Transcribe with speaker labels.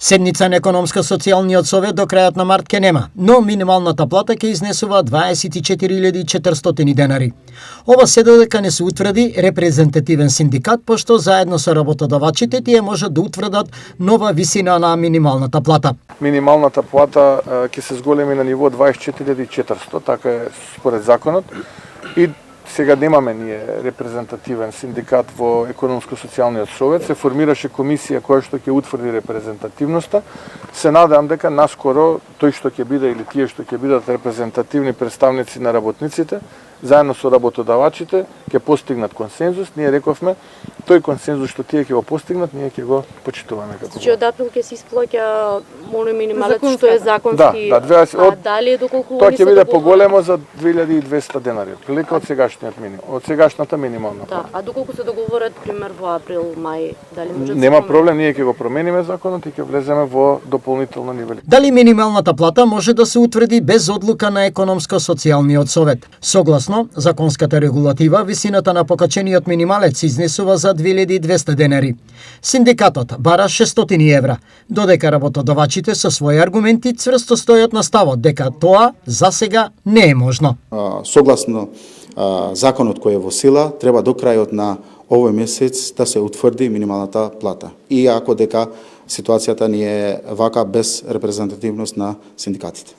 Speaker 1: Седница на економско-социјалниот совет до крајот на март ке нема, но минималната плата ќе изнесува 24.400 денари. Ова се додека не се утврди репрезентативен синдикат, пошто заедно со работодавачите тие можат да утврдат нова висина на минималната плата.
Speaker 2: Минималната плата ќе се зголеми на ниво 24.400, така е според законот, и сега немаме ние репрезентативен синдикат во економско-социјалниот совет, се формираше комисија која што ќе утврди репрезентативноста. Се надевам дека наскоро тој што ќе биде или тие што ќе бидат репрезентативни представници на работниците, заедно со работодавачите, ќе постигнат консензус. Ние рековме, тој консензус што тие ќе го постигнат, ние ќе го почитуваме како.
Speaker 3: Значи од април ќе се исплаќа моној минималец што е законски.
Speaker 2: Дали доколку тоа ќе биде поголемо за 2200 денари, прилика од сегашниот минимум, од сегашната минимална плата.
Speaker 3: А доколку се договорат пример во април, мај, дали може да
Speaker 2: нема проблем, ние ќе го промениме законот и ќе влеземе во дополнително нивели.
Speaker 1: Дали минималната плата може да се утврди без одлука на економско-социјалниот совет? Согласно законската регулатива, висината на покачениот минималец изнесува за 2200 денари. Синдикатот бара 600 евра, додека работодавачите со своји аргументи цврсто стојат на ставот дека тоа за сега не е можно.
Speaker 4: Согласно законот кој е во сила, треба до крајот на овој месец да се утврди минималната плата. И ако дека ситуацијата ни е вака без репрезентативност на синдикатите.